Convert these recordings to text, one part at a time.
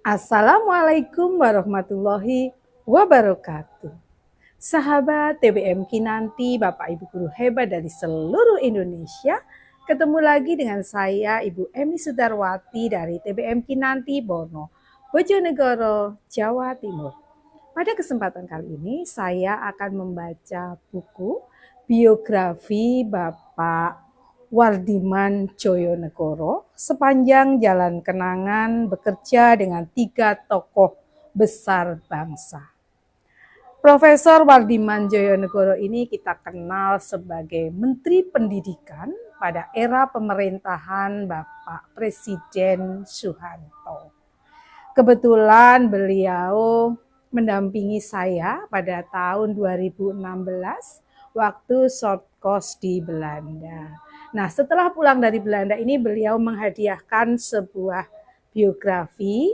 Assalamualaikum warahmatullahi wabarakatuh. Sahabat TBM Kinanti, Bapak Ibu guru hebat dari seluruh Indonesia, ketemu lagi dengan saya Ibu Emi Sudarwati dari TBM Kinanti Bono, Bojonegoro, Jawa Timur. Pada kesempatan kali ini saya akan membaca buku biografi Bapak Wardiman Joyonegoro, sepanjang jalan kenangan bekerja dengan 3 tokoh besar bangsa. Profesor Wardiman Joyonegoro ini kita kenal sebagai Menteri Pendidikan pada era pemerintahan Bapak Presiden Soeharto. Kebetulan beliau mendampingi saya pada tahun 2016 waktu short course di Belanda. Nah, setelah pulang dari Belanda ini beliau menghadiahkan sebuah biografi,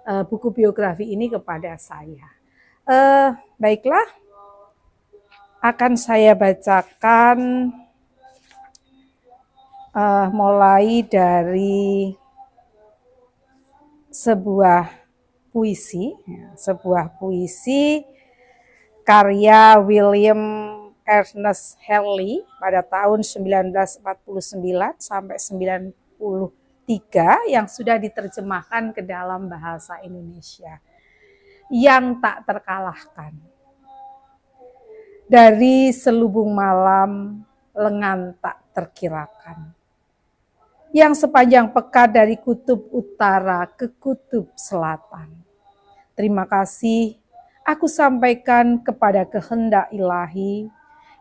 buku biografi ini kepada saya. Baiklah, akan saya bacakan mulai dari sebuah puisi karya William Ernest Henley pada tahun 1949 sampai 93 yang sudah diterjemahkan ke dalam bahasa Indonesia. Yang tak terkalahkan. Dari selubung malam, lengan tak terkirakan. Yang sepanjang pekat dari kutub utara ke kutub selatan. Terima kasih aku sampaikan kepada kehendak ilahi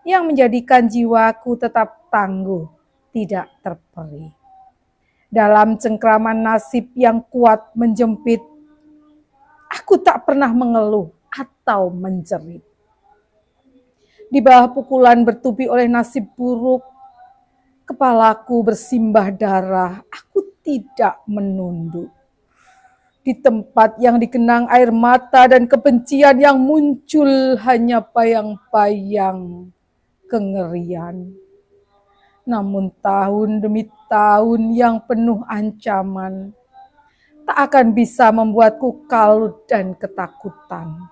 yang menjadikan jiwaku tetap tangguh, tidak terperi. Dalam cengkraman nasib yang kuat menjempit, aku tak pernah mengeluh atau menjerit. Di bawah pukulan bertubi oleh nasib buruk, kepalaku bersimbah darah, aku tidak menunduk. Di tempat yang dikenang air mata dan kebencian yang muncul hanya bayang-bayang kengerian. Namun tahun demi tahun yang penuh ancaman tak akan bisa membuatku kalut dan ketakutan.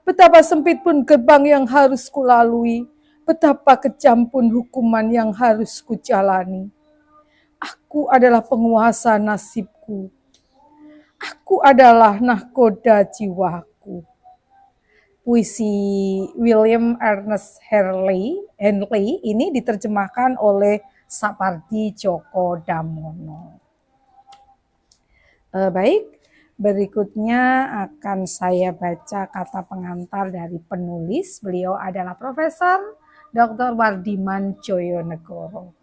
Betapa sempit pun gerbang yang harus kulalui, betapa kejam pun hukuman yang harus kujalani. Aku adalah penguasa nasibku. Aku adalah nahkoda jiwaku. Puisi William Ernest Henley ini diterjemahkan oleh Sapardi Djoko Damono. Baik, berikutnya akan saya baca kata pengantar dari penulis. Beliau adalah Profesor Dr. Wardiman Joyonegoro.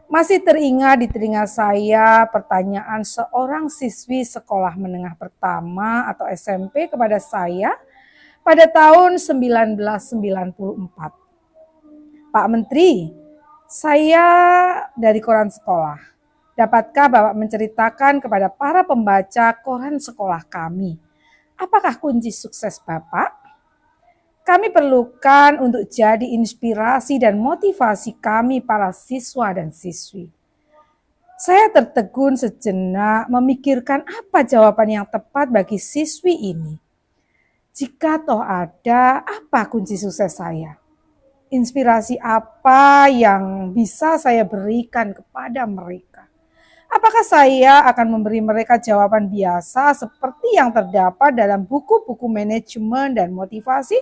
Masih teringat di telinga saya pertanyaan seorang siswi sekolah menengah pertama atau SMP kepada saya pada tahun 1994. Pak Menteri, saya dari koran sekolah. Dapatkah Bapak menceritakan kepada para pembaca koran sekolah kami, apakah kunci sukses Bapak? Kami perlukan untuk jadi inspirasi dan motivasi kami para siswa dan siswi. Saya tertegun sejenak memikirkan apa jawaban yang tepat bagi siswi ini. Jika toh ada, apa kunci sukses saya? Inspirasi apa yang bisa saya berikan kepada mereka? Apakah saya akan memberi mereka jawaban biasa seperti yang terdapat dalam buku-buku manajemen dan motivasi?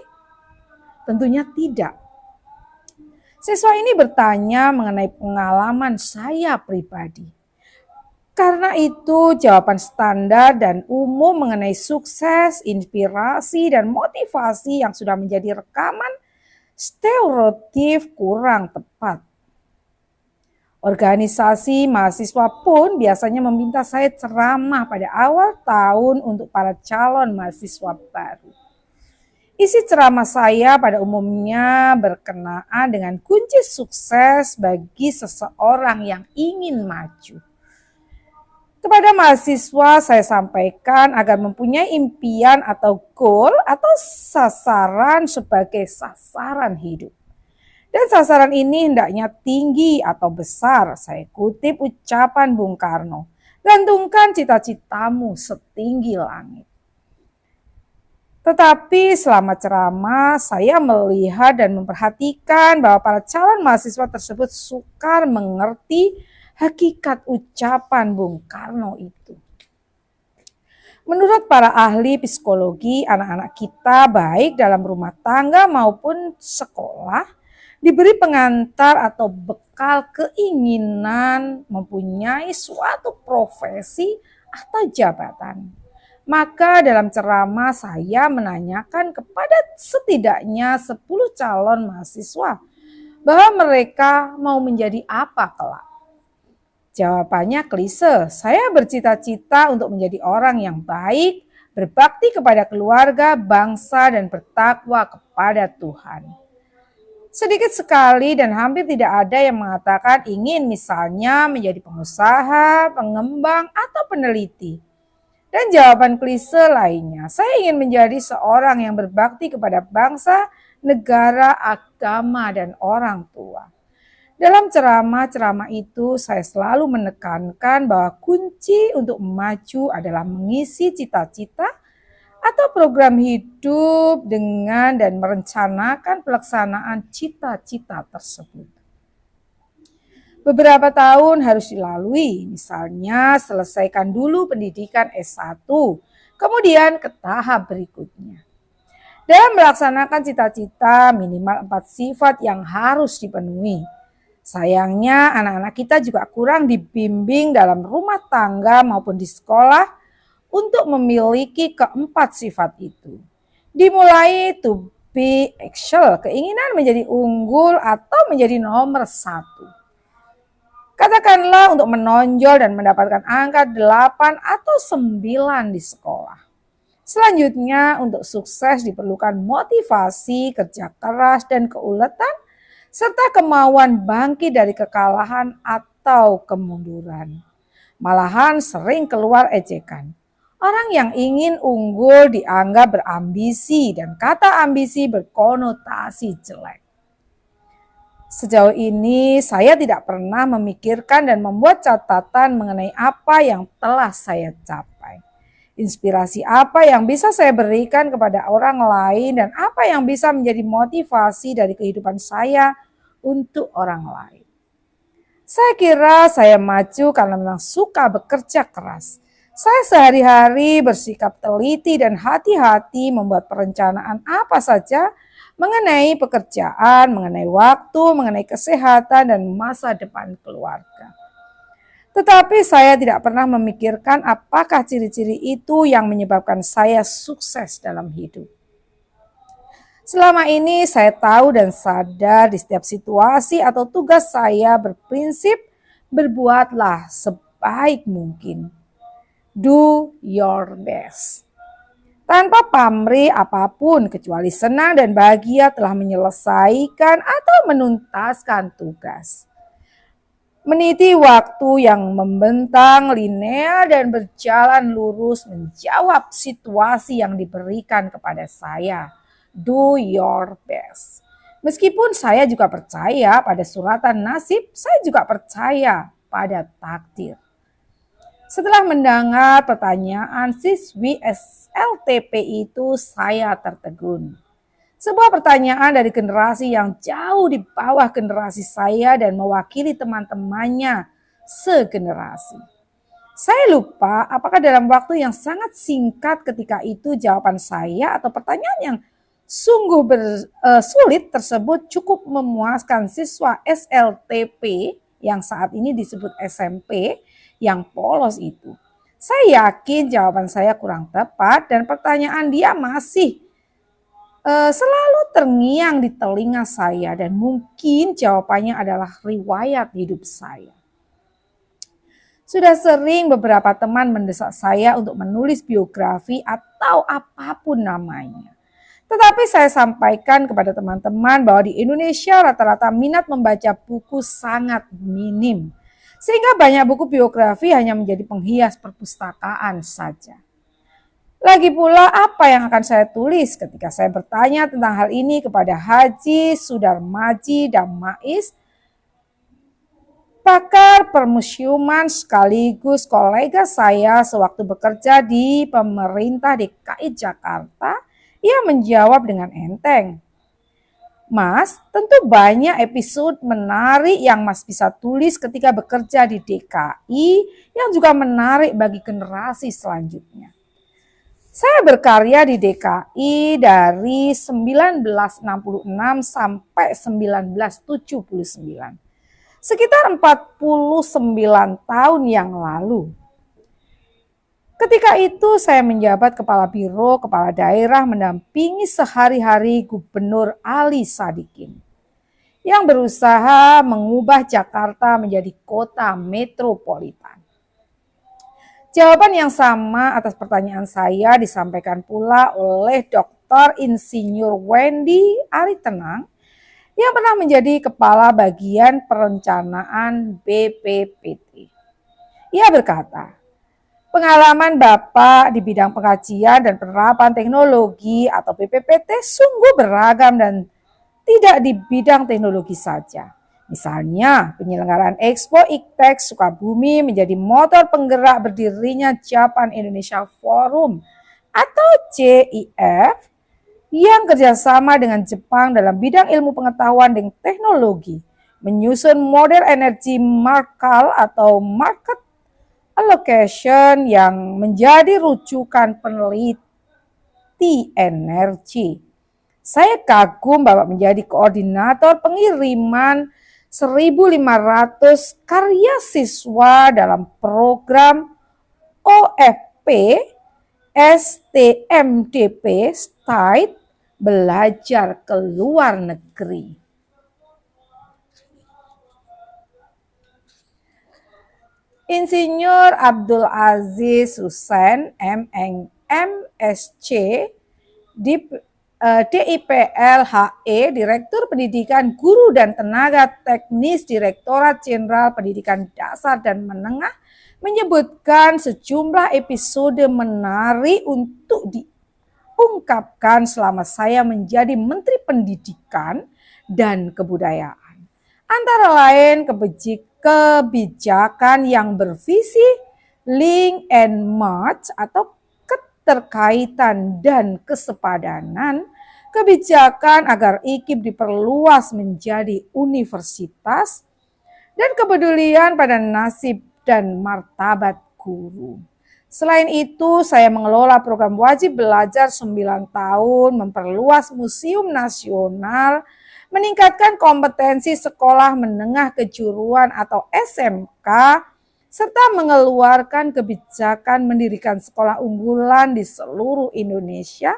Tentunya tidak. Siswa ini bertanya mengenai pengalaman saya pribadi. Karena itu jawaban standar dan umum mengenai sukses, inspirasi, dan motivasi yang sudah menjadi rekaman stereotip kurang tepat. Organisasi mahasiswa pun biasanya meminta saya ceramah pada awal tahun untuk para calon mahasiswa baru. Isi ceramah saya pada umumnya berkenaan dengan kunci sukses bagi seseorang yang ingin maju. Kepada mahasiswa saya sampaikan agar mempunyai impian atau goal atau sasaran sebagai sasaran hidup. Dan sasaran ini hendaknya tinggi atau besar. Saya kutip ucapan Bung Karno. Gantungkan cita-citamu setinggi langit. Tetapi selama ceramah, saya melihat dan memperhatikan bahwa para calon mahasiswa tersebut sukar mengerti hakikat ucapan Bung Karno itu. Menurut para ahli psikologi, anak-anak kita baik dalam rumah tangga maupun sekolah diberi pengantar atau bekal keinginan mempunyai suatu profesi atau jabatan. Maka dalam ceramah saya menanyakan kepada setidaknya 10 calon mahasiswa bahwa mereka mau menjadi apa kelak. Jawabannya klise, saya bercita-cita untuk menjadi orang yang baik, berbakti kepada keluarga, bangsa, dan bertakwa kepada Tuhan. Sedikit sekali dan hampir tidak ada yang mengatakan ingin misalnya menjadi pengusaha, pengembang, atau peneliti. Dan jawaban klise lainnya, saya ingin menjadi seorang yang berbakti kepada bangsa, negara, agama, dan orang tua. Dalam ceramah-ceramah itu saya selalu menekankan bahwa kunci untuk maju adalah mengisi cita-cita atau program hidup dengan dan merencanakan pelaksanaan cita-cita tersebut. Beberapa tahun harus dilalui, misalnya selesaikan dulu pendidikan S1, kemudian ke tahap berikutnya. Dalam melaksanakan cita-cita minimal 4 sifat yang harus dipenuhi. Sayangnya anak-anak kita juga kurang dibimbing dalam rumah tangga maupun di sekolah untuk memiliki keempat sifat itu. Dimulai to be excel, keinginan menjadi unggul atau menjadi nomor 1. Katakanlah untuk menonjol dan mendapatkan angka 8 atau 9 di sekolah. Selanjutnya untuk sukses diperlukan motivasi, kerja keras, dan keuletan, serta kemauan bangkit dari kekalahan atau kemunduran. Malahan sering keluar ejekan. Orang yang ingin unggul dianggap berambisi dan kata ambisi berkonotasi jelek. Sejauh ini saya tidak pernah memikirkan dan membuat catatan mengenai apa yang telah saya capai. Inspirasi apa yang bisa saya berikan kepada orang lain dan apa yang bisa menjadi motivasi dari kehidupan saya untuk orang lain. Saya kira saya maju karena memang suka bekerja keras. Saya sehari-hari bersikap teliti dan hati-hati membuat perencanaan apa saja mengenai pekerjaan, mengenai waktu, mengenai kesehatan, dan masa depan keluarga. Tetapi saya tidak pernah memikirkan apakah ciri-ciri itu yang menyebabkan saya sukses dalam hidup. Selama ini saya tahu dan sadar di setiap situasi atau tugas saya berprinsip berbuatlah sebaik mungkin. Do your best. Tanpa pamrih apapun kecuali senang dan bahagia telah menyelesaikan atau menuntaskan tugas. Meniti waktu yang membentang, linear, dan berjalan lurus menjawab situasi yang diberikan kepada saya. Do your best. Meskipun saya juga percaya pada suratan nasib, saya juga percaya pada takdir. Setelah mendengar pertanyaan siswi SLTP itu, saya tertegun. Sebuah pertanyaan dari generasi yang jauh di bawah generasi saya dan mewakili teman-temannya segenerasi. Saya lupa apakah dalam waktu yang sangat singkat ketika itu jawaban saya atau pertanyaan yang sungguh sulit tersebut cukup memuaskan siswa SLTP yang saat ini disebut SMP yang polos itu. Saya yakin jawaban saya kurang tepat dan pertanyaan dia masih selalu terngiang di telinga saya dan mungkin jawabannya adalah riwayat hidup saya. Sudah sering beberapa teman mendesak saya untuk menulis biografi atau apapun namanya. Tetapi saya sampaikan kepada teman-teman bahwa di Indonesia rata-rata minat membaca buku sangat minim. Sehingga banyak buku biografi hanya menjadi penghias perpustakaan saja. Lagi pula apa yang akan saya tulis ketika saya bertanya tentang hal ini kepada Haji Sudarmaji Damais pakar permusiuman sekaligus kolega saya sewaktu bekerja di pemerintah DKI Jakarta, ia menjawab dengan enteng. Mas, tentu banyak episode menarik yang Mas bisa tulis ketika bekerja di DKI yang juga menarik bagi generasi selanjutnya. Saya berkarya di DKI dari 1966 sampai 1979. Sekitar 49 tahun yang lalu. Ketika itu saya menjabat kepala biro, kepala daerah mendampingi sehari-hari Gubernur Ali Sadikin yang berusaha mengubah Jakarta menjadi kota metropolitan. Jawaban yang sama atas pertanyaan saya disampaikan pula oleh Dr. Insinyur Wendy Aritenang yang pernah menjadi kepala bagian perencanaan BPPT. Ia berkata, pengalaman Bapak di bidang pengkajian dan penerapan teknologi atau BPPT sungguh beragam dan tidak di bidang teknologi saja. Misalnya, penyelenggaraan Expo IKTEX Sukabumi menjadi motor penggerak berdirinya Japan Indonesia Forum atau JIF yang kerjasama dengan Jepang dalam bidang ilmu pengetahuan dan teknologi, menyusun model energi Markov atau market allocation yang menjadi rujukan peneliti energi. Saya kagum Bapak menjadi koordinator pengiriman 1.500 karya siswa dalam program OFP STMDP State belajar ke luar negeri. Insinyur Abdul Aziz Hussein MSc DIPL HE, Direktur Pendidikan Guru dan Tenaga Teknis Direktorat Jenderal Pendidikan Dasar dan Menengah, menyebutkan sejumlah episode menarik untuk diungkapkan selama saya menjadi Menteri Pendidikan dan Kebudayaan. Antara lain kebijakan yang bervisi link and match atau keterkaitan dan kesepadanan, kebijakan agar IKIP diperluas menjadi universitas, dan kepedulian pada nasib dan martabat guru. Selain itu, saya mengelola program wajib belajar 9 tahun, memperluas Museum Nasional, meningkatkan kompetensi sekolah menengah kejuruan atau SMK, serta mengeluarkan kebijakan mendirikan sekolah unggulan di seluruh Indonesia,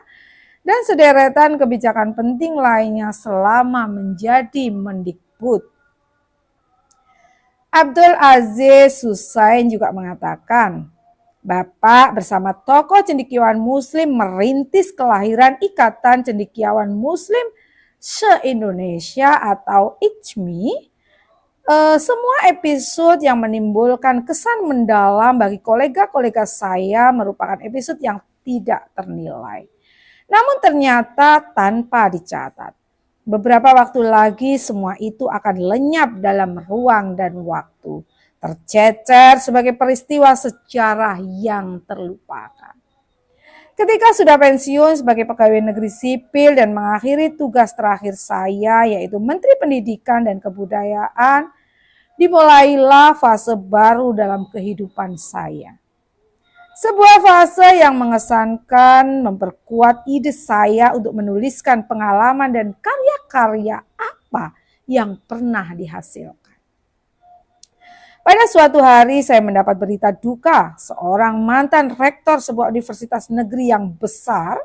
dan sederetan kebijakan penting lainnya selama menjadi Mendikbud. Abdul Aziz Hussein juga mengatakan, Bapak bersama tokoh cendekiawan Muslim merintis kelahiran Ikatan Cendekiawan Muslim se-Indonesia atau ICMI. Semua episode yang menimbulkan kesan mendalam bagi kolega-kolega saya merupakan episode yang tidak ternilai. Namun ternyata tanpa dicatat. Beberapa waktu lagi semua itu akan lenyap dalam ruang dan waktu, tercecer sebagai peristiwa sejarah yang terlupakan. Ketika sudah pensiun sebagai pegawai negeri sipil dan mengakhiri tugas terakhir saya, yaitu Menteri Pendidikan dan Kebudayaan, dimulailah fase baru dalam kehidupan saya. Sebuah fase yang mengesankan, memperkuat ide saya untuk menuliskan pengalaman dan karya-karya apa yang pernah dihasilkan. Pada suatu hari saya mendapat berita duka, seorang mantan rektor sebuah universitas negeri yang besar,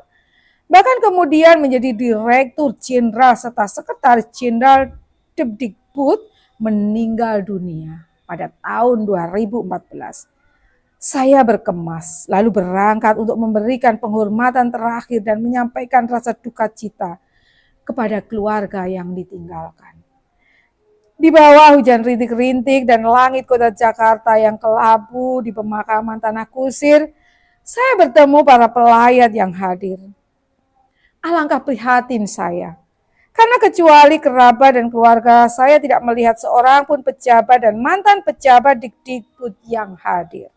bahkan kemudian menjadi Direktur Jenderal serta Sekretaris Jenderal Depdikbud, meninggal dunia pada tahun 2014. Saya berkemas, lalu berangkat untuk memberikan penghormatan terakhir dan menyampaikan rasa duka cita kepada keluarga yang ditinggalkan. Di bawah hujan rintik-rintik dan langit kota Jakarta yang kelabu di pemakaman Tanah Kusir, saya bertemu para pelayat yang hadir. Alangkah prihatin saya, Karena kecuali kerabat dan keluarga, saya tidak melihat seorang pun pejabat dan mantan pejabat Dikdikbud yang hadir.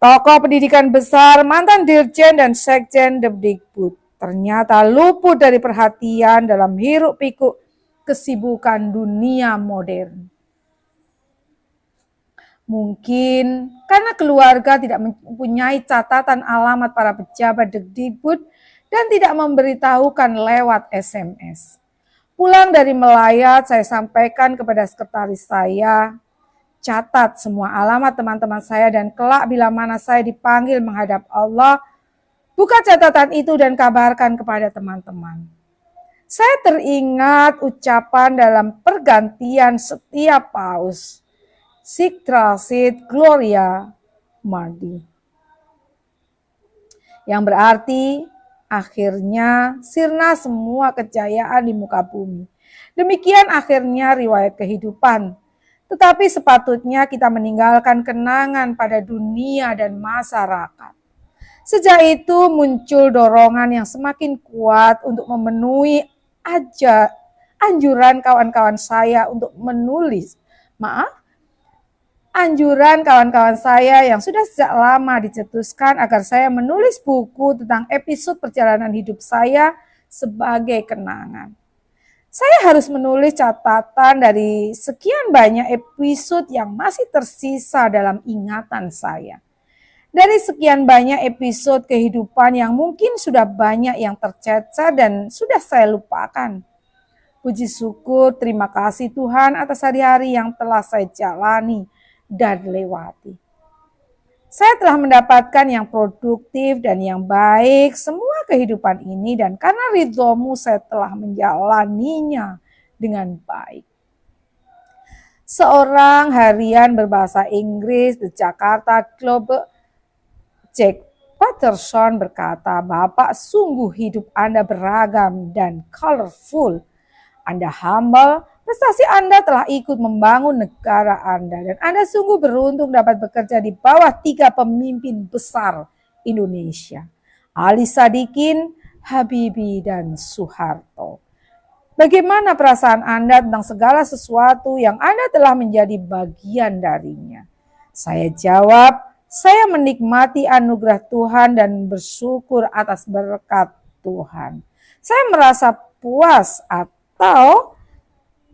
Tokoh pendidikan besar, mantan dirjen dan sekjen Dikdikbud ternyata luput dari perhatian dalam hiruk-pikuk kesibukan dunia modern. Mungkin karena keluarga tidak mempunyai catatan alamat para pejabat Dikdikbud dan tidak memberitahukan lewat SMS. Pulang dari melayat, saya sampaikan kepada sekretaris saya, catat semua alamat teman-teman saya dan kelak bila mana saya dipanggil menghadap Allah, buka catatan itu dan kabarkan kepada teman-teman. Saya teringat ucapan dalam pergantian setiap paus. Sic transit Gloria Mardi. Yang berarti akhirnya sirna semua kejayaan di muka bumi. Demikian akhirnya riwayat kehidupan. Tetapi sepatutnya kita meninggalkan kenangan pada dunia dan masyarakat. Sejak itu muncul dorongan yang semakin kuat untuk memenuhi anjuran kawan-kawan saya untuk menulis. Anjuran kawan-kawan saya yang sudah sejak lama dicetuskan agar saya menulis buku tentang episode perjalanan hidup saya sebagai kenangan. Saya harus menulis catatan dari sekian banyak episode yang masih tersisa dalam ingatan saya. Dari sekian banyak episode kehidupan yang mungkin sudah banyak yang tercecer dan sudah saya lupakan. Puji syukur, terima kasih Tuhan atas hari-hari yang telah saya jalani dan lewati. Saya telah mendapatkan yang produktif dan yang baik semua kehidupan ini dan karena ridho-Mu saya telah menjalaninya dengan baik. Seorang harian berbahasa Inggris di Jakarta Globe, Jack Patterson berkata, Bapak sungguh hidup Anda beragam dan colorful. Anda humble, prestasi Anda telah ikut membangun negara Anda dan Anda sungguh beruntung dapat bekerja di bawah 3 pemimpin besar Indonesia, Ali Sadikin, Habibie, dan Soeharto. Bagaimana perasaan Anda tentang segala sesuatu yang Anda telah menjadi bagian darinya? Saya jawab, saya menikmati anugerah Tuhan dan bersyukur atas berkat Tuhan. Saya merasa puas atau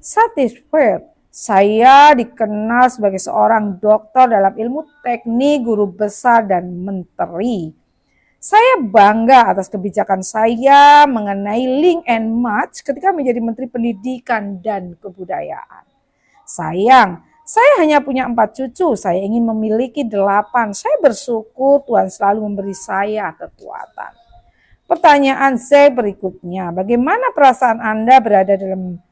satisfied. Saya dikenal sebagai seorang doktor dalam ilmu teknik, guru besar, dan menteri. Saya bangga atas kebijakan saya mengenai link and match ketika menjadi Menteri Pendidikan dan Kebudayaan. Sayang, saya hanya punya 4 cucu, saya ingin memiliki 8. Saya bersyukur Tuhan selalu memberi saya kekuatan. Pertanyaan saya berikutnya, bagaimana perasaan Anda berada dalam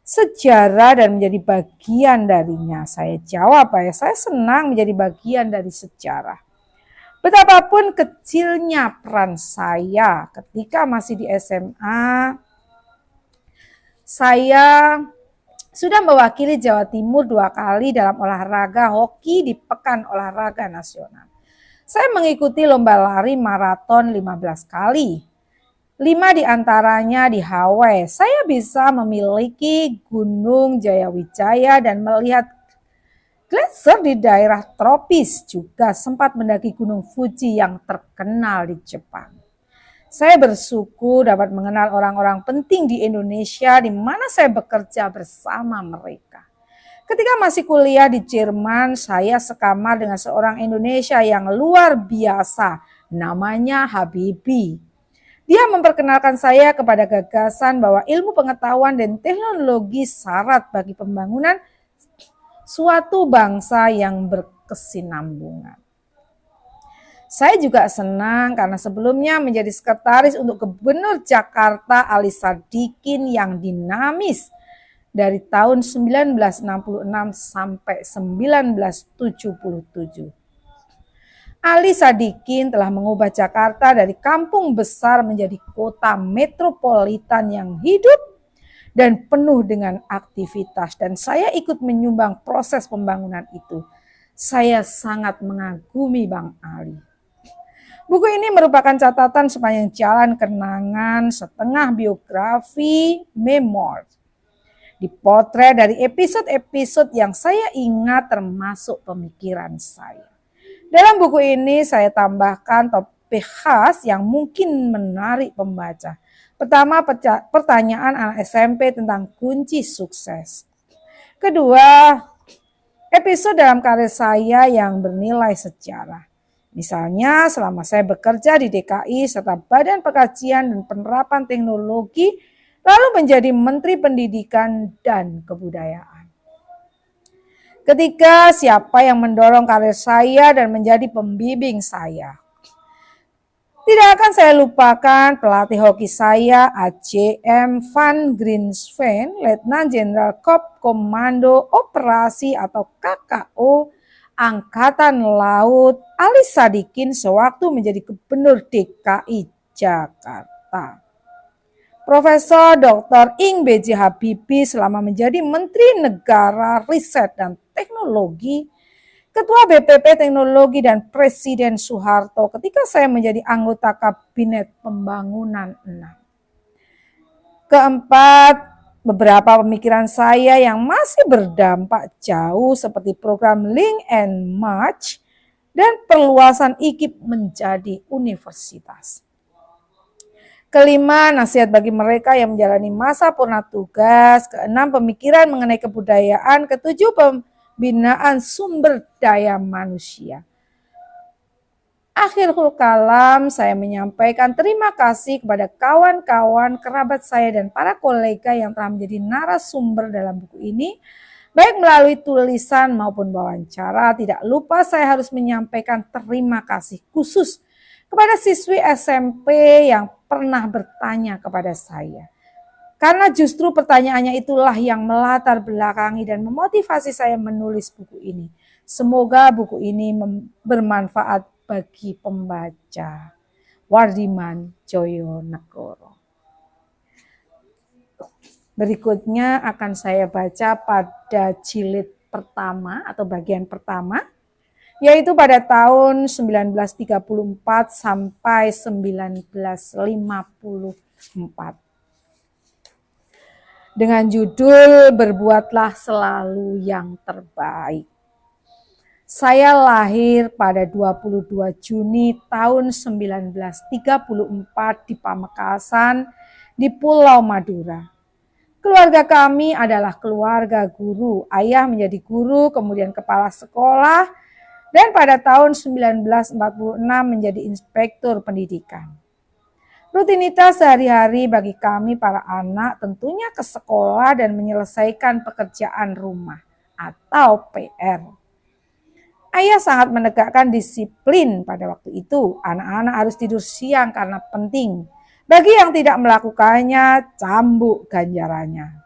sejarah dan menjadi bagian darinya? Saya jawab, saya senang menjadi bagian dari sejarah. Betapapun kecilnya peran saya ketika masih di SMA, saya sudah mewakili Jawa Timur 2 kali dalam olahraga hoki di Pekan Olahraga Nasional. Saya mengikuti lomba lari maraton 15 kali. 5 diantaranya di Hawaii. Saya bisa memiliki Gunung Jayawijaya dan melihat gletser di daerah tropis, juga sempat mendaki Gunung Fuji yang terkenal di Jepang. Saya bersyukur dapat mengenal orang-orang penting di Indonesia di mana saya bekerja bersama mereka. Ketika masih kuliah di Jerman, saya sekamar dengan seorang Indonesia yang luar biasa, namanya Habibie. Dia memperkenalkan saya kepada gagasan bahwa ilmu pengetahuan dan teknologi syarat bagi pembangunan suatu bangsa yang berkesinambungan. Saya juga senang karena sebelumnya menjadi sekretaris untuk Gubernur Jakarta Ali Sadikin yang dinamis dari tahun 1966 sampai 1977. Ali Sadikin telah mengubah Jakarta dari kampung besar menjadi kota metropolitan yang hidup dan penuh dengan aktivitas, dan saya ikut menyumbang proses pembangunan itu. Saya sangat mengagumi Bang Ali. Buku ini merupakan catatan sepanjang jalan kenangan setengah biografi memoir. Dipotret dari episode-episode yang saya ingat termasuk pemikiran saya. Dalam buku ini saya tambahkan topik khas yang mungkin menarik pembaca. Pertama, pertanyaan anak SMP tentang kunci sukses. Kedua, episode dalam karir saya yang bernilai sejarah. Misalnya selama saya bekerja di DKI serta Badan Pengkajian dan Penerapan Teknologi, lalu menjadi Menteri Pendidikan dan Kebudayaan. Ketiga, siapa yang mendorong karir saya dan menjadi pembimbing saya. Tidak akan saya lupakan pelatih hoki saya, AJM Van Grinsven, Letnan Jenderal Korps Komando Operasi atau KKO, Angkatan Laut, Ali Sadikin sewaktu menjadi Gubernur DKI Jakarta. Profesor Dr. Ing B.J. Habibie selama menjadi Menteri Negara Riset dan Teknologi, Ketua BPP Teknologi dan Presiden Soeharto ketika saya menjadi anggota Kabinet Pembangunan 6. Keempat, beberapa pemikiran saya yang masih berdampak jauh seperti program Link and Match dan perluasan IKIP menjadi universitas. Kelima, nasihat bagi mereka yang menjalani masa purna tugas. Keenam, pemikiran mengenai kebudayaan. Ketujuh, pembinaan sumber daya manusia. Akhirul kalam, saya menyampaikan terima kasih kepada kawan-kawan, kerabat saya, dan para kolega yang telah menjadi narasumber dalam buku ini, baik melalui tulisan maupun wawancara. Tidak lupa saya harus menyampaikan terima kasih khusus kepada siswi SMP yang pernah bertanya kepada saya. Karena justru pertanyaannya itulah yang melatar belakangi dan memotivasi saya menulis buku ini. Semoga buku ini bermanfaat bagi pembaca. Wardiman Joyonegoro. Berikutnya akan saya baca pada jilid pertama atau bagian pertama, yaitu pada tahun 1934 sampai 1954. Dengan judul Berbuatlah Selalu yang Terbaik. Saya lahir pada 22 Juni tahun 1934 di Pamekasan di Pulau Madura. Keluarga kami adalah keluarga guru. Ayah menjadi guru, kemudian kepala sekolah, dan pada tahun 1946 menjadi inspektur pendidikan. Rutinitas sehari-hari bagi kami para anak tentunya ke sekolah dan menyelesaikan pekerjaan rumah atau PR. Ayah sangat menegakkan disiplin pada waktu itu. Anak-anak harus tidur siang karena penting. Bagi yang tidak melakukannya, cambuk ganjarannya.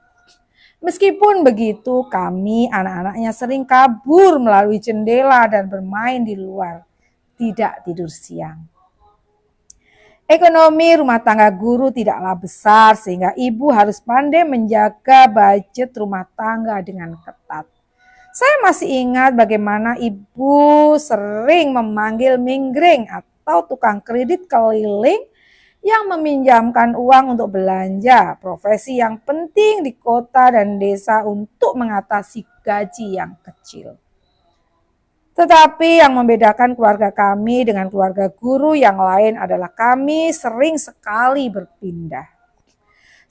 Meskipun begitu, kami anak-anaknya sering kabur melalui jendela dan bermain di luar, tidak tidur siang. Ekonomi rumah tangga guru tidaklah besar sehingga ibu harus pandai menjaga budget rumah tangga dengan ketat. Saya masih ingat bagaimana ibu sering memanggil minggring atau tukang kredit keliling yang meminjamkan uang untuk belanja, profesi yang penting di kota dan desa untuk mengatasi gaji yang kecil. Tetapi yang membedakan keluarga kami dengan keluarga guru yang lain adalah kami sering sekali berpindah.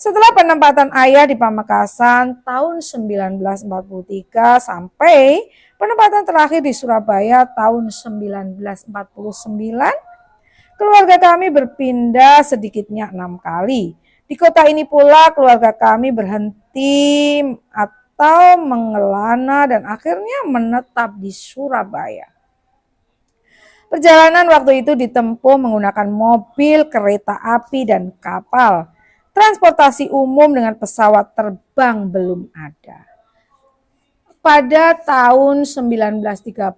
Setelah penempatan ayah di Pamekasan tahun 1943 sampai penempatan terakhir di Surabaya tahun 1949, keluarga kami berpindah sedikitnya 6 kali. Di kota ini pula keluarga kami berhenti atau mengelana dan akhirnya menetap di Surabaya. Perjalanan waktu itu ditempuh menggunakan mobil, kereta api, dan kapal. Transportasi umum dengan pesawat terbang belum ada. Pada tahun 1935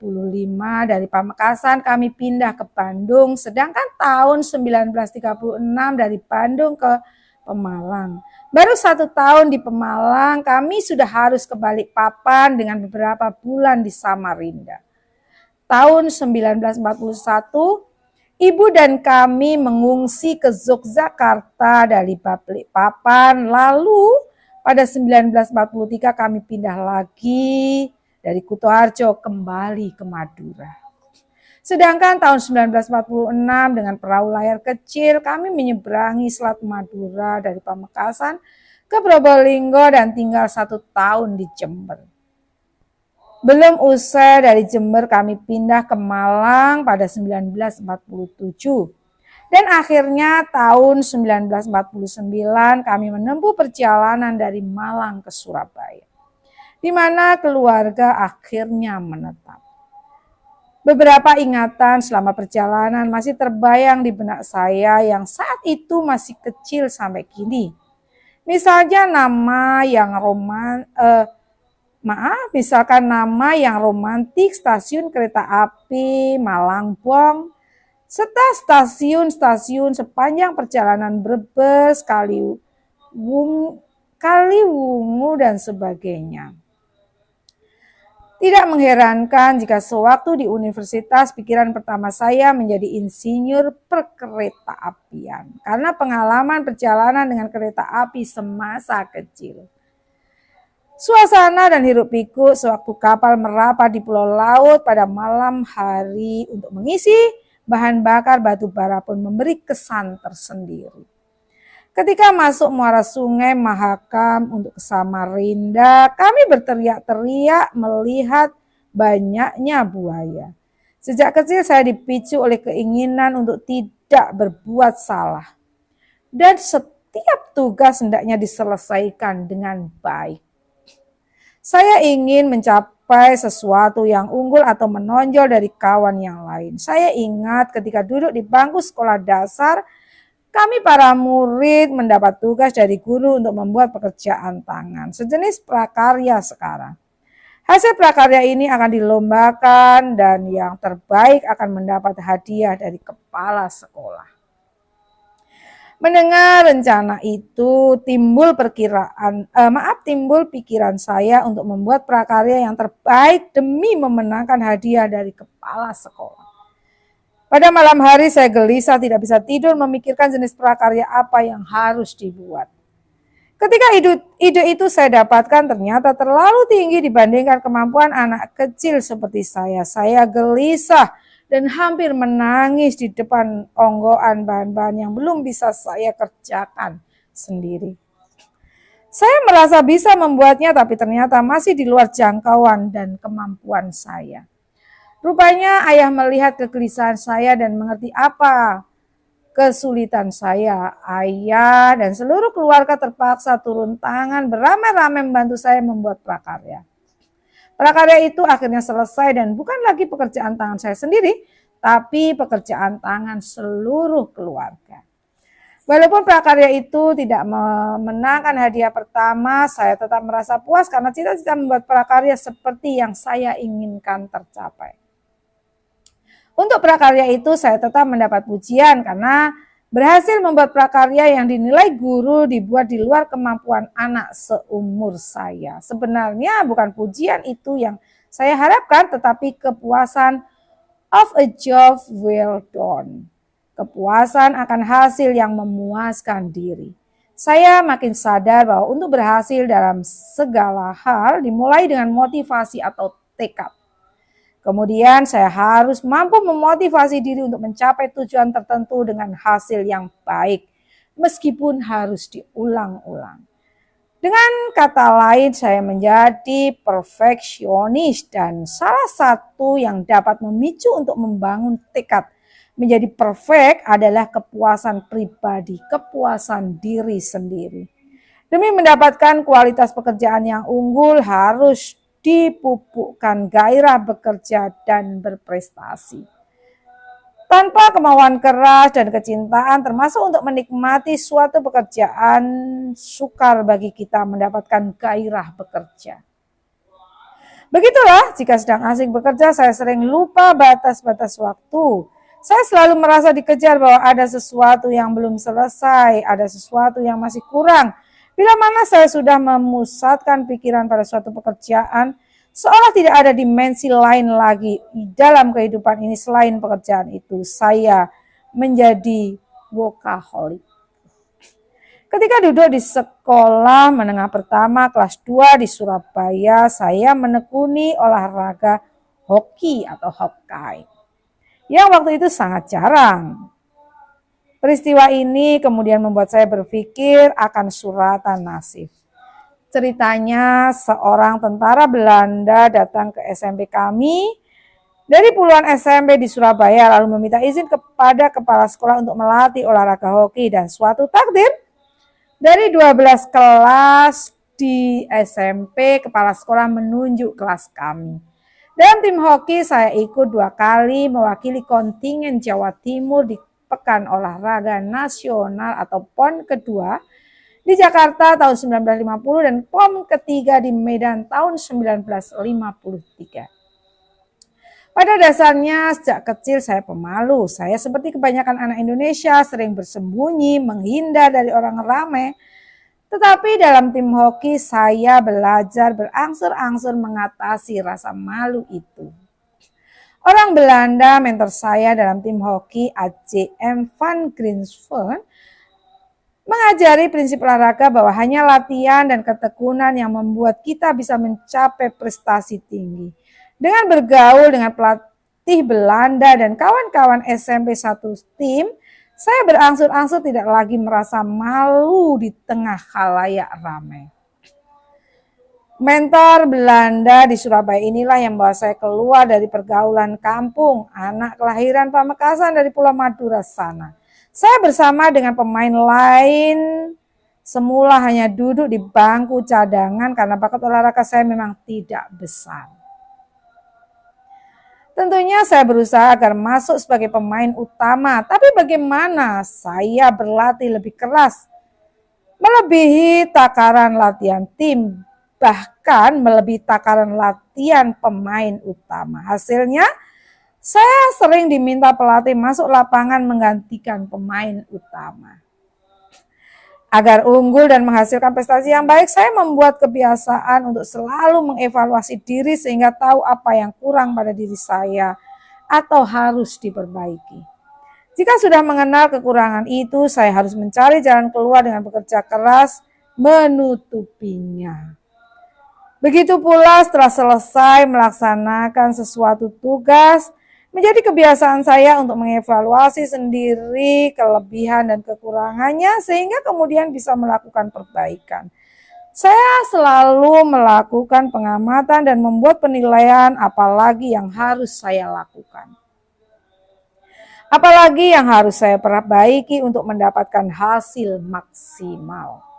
dari Pamekasan kami pindah ke Bandung, sedangkan tahun 1936 dari Bandung ke Pemalang. Baru 1 tahun di Pemalang kami sudah harus ke Balikpapan dengan beberapa bulan di Samarinda. Tahun 1941 Ibu dan kami mengungsi ke Yogyakarta dari Balikpapan. Lalu pada 1943 kami pindah lagi dari Kutoarjo kembali ke Madura. Sedangkan tahun 1946 dengan perahu layar kecil kami menyeberangi Selat Madura dari Pamekasan ke Probolinggo dan tinggal 1 tahun di Jember. Belum usai dari Jember kami pindah ke Malang pada 1947. Dan akhirnya tahun 1949 kami menempuh perjalanan dari Malang ke Surabaya, di mana keluarga akhirnya menetap. Beberapa ingatan selama perjalanan masih terbayang di benak saya yang saat itu masih kecil sampai kini. Misalnya misalkan nama yang romantik stasiun kereta api Malangbong, serta stasiun-stasiun sepanjang perjalanan Brebes, Kaliwungu, dan sebagainya. Tidak mengherankan jika sewaktu di universitas pikiran pertama saya menjadi insinyur perkereta apian karena pengalaman perjalanan dengan kereta api semasa kecil. Suasana dan hiruk pikuk sewaktu kapal merapat di pulau laut pada malam hari untuk mengisi bahan bakar batu bara pun memberi kesan tersendiri. Ketika masuk muara sungai Mahakam untuk ke Samarinda, kami berteriak-teriak melihat banyaknya buaya. Sejak kecil saya dipicu oleh keinginan untuk tidak berbuat salah. Dan setiap tugas hendaknya diselesaikan dengan baik. Saya ingin mencapai sesuatu yang unggul atau menonjol dari kawan yang lain. Saya ingat ketika duduk di bangku sekolah dasar, kami para murid mendapat tugas dari guru untuk membuat pekerjaan tangan, sejenis prakarya sekarang. Hasil prakarya ini akan dilombakan dan yang terbaik akan mendapat hadiah dari kepala sekolah. Mendengar rencana itu, timbul pikiran saya untuk membuat prakarya yang terbaik demi memenangkan hadiah dari kepala sekolah. Pada malam hari saya gelisah tidak bisa tidur memikirkan jenis prakarya apa yang harus dibuat. Ketika ide itu saya dapatkan ternyata terlalu tinggi dibandingkan kemampuan anak kecil seperti saya. Saya gelisah dan hampir menangis di depan onggoan bahan-bahan yang belum bisa saya kerjakan sendiri. Saya merasa bisa membuatnya tapi ternyata masih di luar jangkauan dan kemampuan saya. Rupanya ayah melihat kegelisahan saya dan mengerti apa kesulitan saya. Ayah dan seluruh keluarga terpaksa turun tangan beramai-ramai membantu saya membuat prakarya. Prakarya itu akhirnya selesai dan bukan lagi pekerjaan tangan saya sendiri, tapi pekerjaan tangan seluruh keluarga. Walaupun prakarya itu tidak memenangkan hadiah pertama, saya tetap merasa puas karena cita-cita membuat prakarya seperti yang saya inginkan tercapai. Untuk prakarya itu saya tetap mendapat pujian karena berhasil membuat prakarya yang dinilai guru dibuat di luar kemampuan anak seumur saya. Sebenarnya bukan pujian itu yang saya harapkan, tetapi kepuasan of a job well done. Kepuasan akan hasil yang memuaskan diri. Saya makin sadar bahwa untuk berhasil dalam segala hal dimulai dengan motivasi atau tekad. Kemudian saya harus mampu memotivasi diri untuk mencapai tujuan tertentu dengan hasil yang baik, meskipun harus diulang-ulang. Dengan kata lain, saya menjadi perfeksionis dan salah satu yang dapat memicu untuk membangun tekad menjadi perfect adalah kepuasan pribadi, kepuasan diri sendiri. Demi mendapatkan kualitas pekerjaan yang unggul harus dipupukkan gairah bekerja dan berprestasi. Tanpa kemauan keras dan kecintaan termasuk untuk menikmati suatu pekerjaan, sukar bagi kita mendapatkan gairah bekerja. Begitulah, jika sedang asik bekerja saya sering lupa batas-batas waktu. Saya selalu merasa dikejar bahwa ada sesuatu yang belum selesai, ada sesuatu yang masih kurang. Bila mana saya sudah memusatkan pikiran pada suatu pekerjaan, seolah tidak ada dimensi lain lagi dalam kehidupan ini selain pekerjaan itu. Saya menjadi workaholic. Ketika duduk di sekolah menengah pertama kelas 2 di Surabaya, saya menekuni olahraga hoki atau Hokkai, yang waktu itu sangat jarang. Peristiwa ini kemudian membuat saya berpikir akan suratan nasib. Ceritanya seorang tentara Belanda datang ke SMP kami dari puluhan SMP di Surabaya lalu meminta izin kepada kepala sekolah untuk melatih olahraga hoki, dan suatu takdir dari 12 kelas di SMP, kepala sekolah menunjuk kelas kami. Dalam tim hoki saya ikut 2 kali mewakili kontingen Jawa Timur di Pekan Olahraga Nasional atau PON kedua di Jakarta tahun 1950 dan PON ketiga di Medan tahun 1953. Pada dasarnya sejak kecil saya pemalu. Saya seperti kebanyakan anak Indonesia sering bersembunyi, menghindar dari orang ramai. Tetapi dalam tim hoki saya belajar berangsur-angsur mengatasi rasa malu itu. Orang Belanda, mentor saya dalam tim hoki, A.J.M. van Grinsven, mengajari prinsip olahraga bahwa hanya latihan dan ketekunan yang membuat kita bisa mencapai prestasi tinggi. Dengan bergaul dengan pelatih Belanda dan kawan-kawan SMP satu tim, saya berangsur-angsur tidak lagi merasa malu di tengah khalayak ramai. Mentor Belanda di Surabaya inilah yang membawa saya keluar dari pergaulan kampung, anak kelahiran Pamekasan dari Pulau Madura sana. Saya bersama dengan pemain lain semula hanya duduk di bangku cadangan karena bakat olahraga saya memang tidak besar. Tentunya saya berusaha agar masuk sebagai pemain utama, tapi bagaimana saya berlatih lebih keras, melebihi takaran latihan tim, bahkan melebihi takaran latihan pemain utama. Hasilnya, saya sering diminta pelatih masuk lapangan menggantikan pemain utama. Agar unggul dan menghasilkan prestasi yang baik, saya membuat kebiasaan untuk selalu mengevaluasi diri sehingga tahu apa yang kurang pada diri saya atau harus diperbaiki. Jika sudah mengenal kekurangan itu, saya harus mencari jalan keluar dengan bekerja keras menutupinya. Begitu pula setelah selesai melaksanakan sesuatu tugas, menjadi kebiasaan saya untuk mengevaluasi sendiri kelebihan dan kekurangannya sehingga kemudian bisa melakukan perbaikan. Saya selalu melakukan pengamatan dan membuat penilaian apalagi yang harus saya lakukan. Apalagi yang harus saya perbaiki untuk mendapatkan hasil maksimal.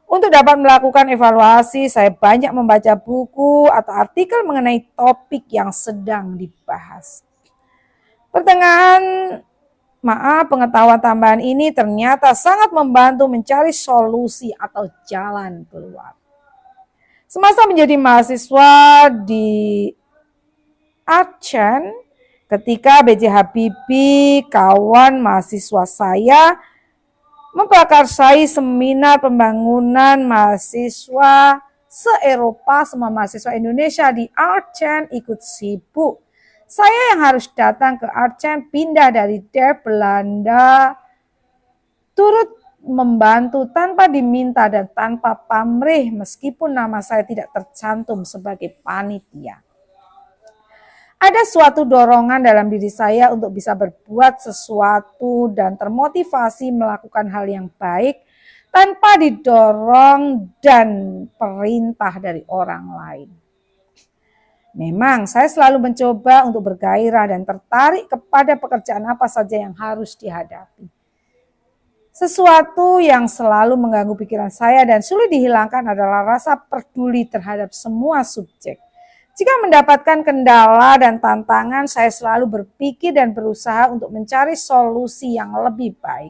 Untuk dapat melakukan evaluasi, saya banyak membaca buku atau artikel mengenai topik yang sedang dibahas. Pengetahuan tambahan ini ternyata sangat membantu mencari solusi atau jalan keluar. Semasa menjadi mahasiswa di Aachen, ketika B.J. Habibie, kawan mahasiswa saya, memprakarsai seminar pembangunan mahasiswa se-Eropa, semua mahasiswa Indonesia di Aachen ikut sibuk. Saya yang harus datang ke Aachen pindah dari Der Belanda, turut membantu tanpa diminta dan tanpa pamrih meskipun nama saya tidak tercantum sebagai panitia. Ada suatu dorongan dalam diri saya untuk bisa berbuat sesuatu dan termotivasi melakukan hal yang baik tanpa didorong dan perintah dari orang lain. Memang saya selalu mencoba untuk bergairah dan tertarik kepada pekerjaan apa saja yang harus dihadapi. Sesuatu yang selalu mengganggu pikiran saya dan sulit dihilangkan adalah rasa peduli terhadap semua subjek. Jika mendapatkan kendala dan tantangan, saya selalu berpikir dan berusaha untuk mencari solusi yang lebih baik.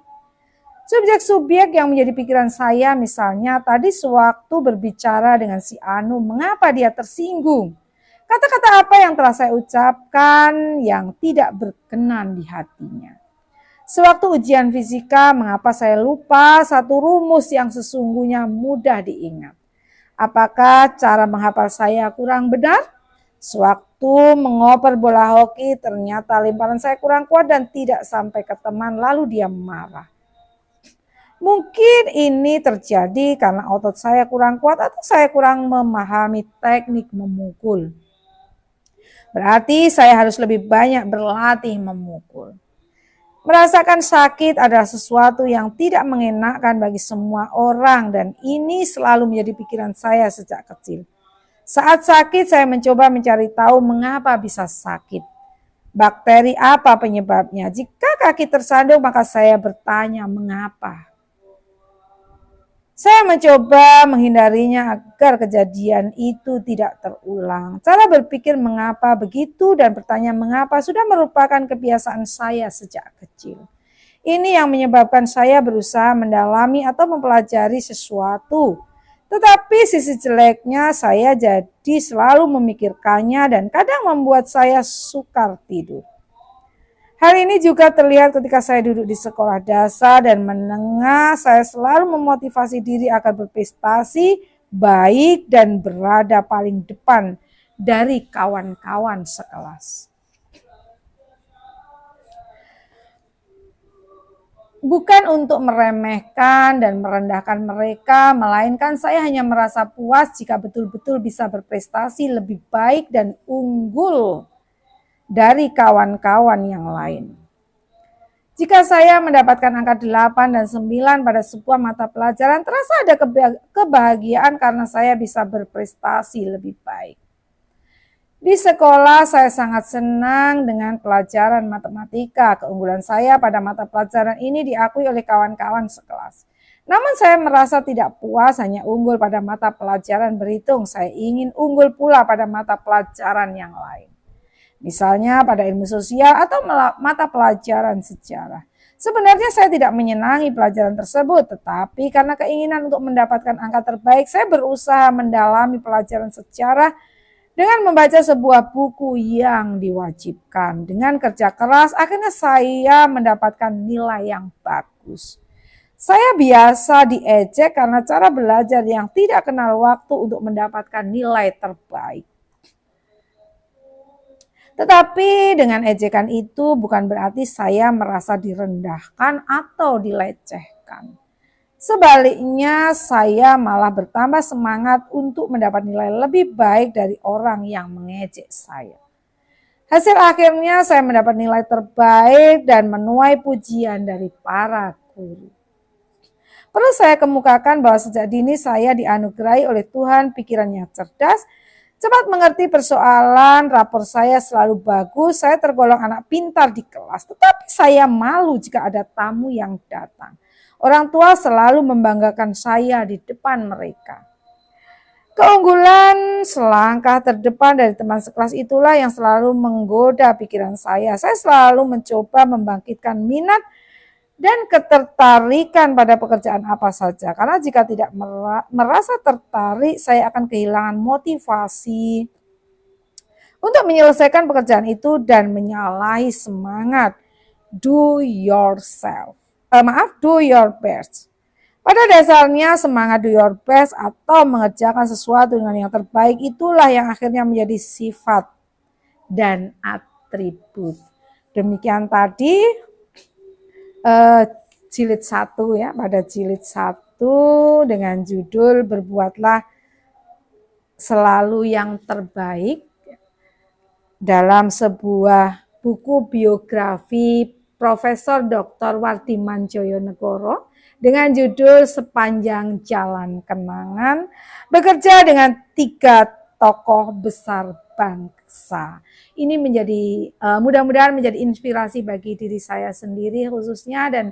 Subjek-subjek yang menjadi pikiran saya, misalnya tadi sewaktu berbicara dengan si Anu, mengapa dia tersinggung? Kata-kata apa yang telah saya ucapkan yang tidak berkenan di hatinya? Sewaktu ujian fisika, mengapa saya lupa satu rumus yang sesungguhnya mudah diingat? Apakah cara menghafal saya kurang benar? Sewaktu mengoper bola hoki, ternyata lemparan saya kurang kuat dan tidak sampai ke teman, lalu dia marah. Mungkin ini terjadi karena otot saya kurang kuat atau saya kurang memahami teknik memukul. Berarti saya harus lebih banyak berlatih memukul. Merasakan sakit adalah sesuatu yang tidak mengenakan bagi semua orang dan ini selalu menjadi pikiran saya sejak kecil. Saat sakit saya mencoba mencari tahu mengapa bisa sakit. Bakteri apa penyebabnya? Jika kaki tersandung maka saya bertanya mengapa. Saya mencoba menghindarinya agar kejadian itu tidak terulang. Cara berpikir mengapa begitu dan bertanya mengapa sudah merupakan kebiasaan saya sejak kecil. Ini yang menyebabkan saya berusaha mendalami atau mempelajari sesuatu. Tetapi sisi jeleknya saya jadi selalu memikirkannya dan kadang membuat saya sukar tidur. Hal ini juga terlihat ketika saya duduk di sekolah dasar dan menengah. Saya selalu memotivasi diri agar berprestasi baik dan berada paling depan dari kawan-kawan sekelas. Bukan untuk meremehkan dan merendahkan mereka, melainkan saya hanya merasa puas jika betul-betul bisa berprestasi lebih baik dan unggul dari kawan-kawan yang lain. Jika saya mendapatkan angka 8 dan 9 pada sebuah mata pelajaran, terasa ada kebahagiaan karena saya bisa berprestasi lebih baik. Di sekolah saya sangat senang dengan pelajaran matematika. Keunggulan saya pada mata pelajaran ini diakui oleh kawan-kawan sekelas. Namun saya merasa tidak puas hanya unggul pada mata pelajaran berhitung. Saya ingin unggul pula pada mata pelajaran yang lain. Misalnya pada ilmu sosial atau mata pelajaran sejarah. Sebenarnya saya tidak menyenangi pelajaran tersebut, tetapi karena keinginan untuk mendapatkan angka terbaik, saya berusaha mendalami pelajaran sejarah dengan membaca sebuah buku yang diwajibkan. Dengan kerja keras, akhirnya saya mendapatkan nilai yang bagus. Saya biasa diejek karena cara belajar yang tidak kenal waktu untuk mendapatkan nilai terbaik. Tetapi dengan ejekan itu bukan berarti saya merasa direndahkan atau dilecehkan. Sebaliknya saya malah bertambah semangat untuk mendapat nilai lebih baik dari orang yang mengejek saya. Hasil akhirnya saya mendapat nilai terbaik dan menuai pujian dari para guru. Perlu saya kemukakan bahwa sejak dini saya dianugerahi oleh Tuhan pikirannya cerdas, cepat mengerti persoalan, rapor saya selalu bagus, saya tergolong anak pintar di kelas. Tetapi saya malu jika ada tamu yang datang. Orang tua selalu membanggakan saya di depan mereka. Keunggulan selangkah terdepan dari teman sekelas itulah yang selalu menggoda pikiran saya. Saya selalu mencoba membangkitkan minat dan ketertarikan pada pekerjaan apa saja. Karena jika tidak merasa tertarik, saya akan kehilangan motivasi untuk menyelesaikan pekerjaan itu dan menyalahi semangat do your best. Pada dasarnya semangat do your best atau mengerjakan sesuatu dengan yang terbaik itulah yang akhirnya menjadi sifat dan atribut. Demikian tadi jilid 1 ya, pada jilid 1 dengan judul berbuatlah selalu yang terbaik dalam sebuah buku biografi Profesor Dr. Wardiman Joyonegoro dengan judul Sepanjang Jalan Kenangan, bekerja dengan 3 tokoh besar bangsa. Ini menjadi mudah-mudahan menjadi inspirasi bagi diri saya sendiri khususnya dan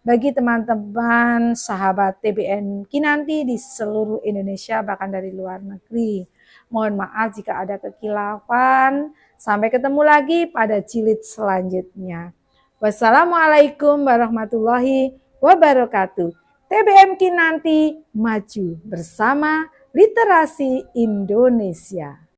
bagi teman-teman sahabat TBM Kinanti di seluruh Indonesia bahkan dari luar negeri. Mohon maaf jika ada kekilafan. Sampai ketemu lagi pada jilid selanjutnya. Wassalamualaikum warahmatullahi wabarakatuh. TBM Kinanti maju bersama literasi Indonesia.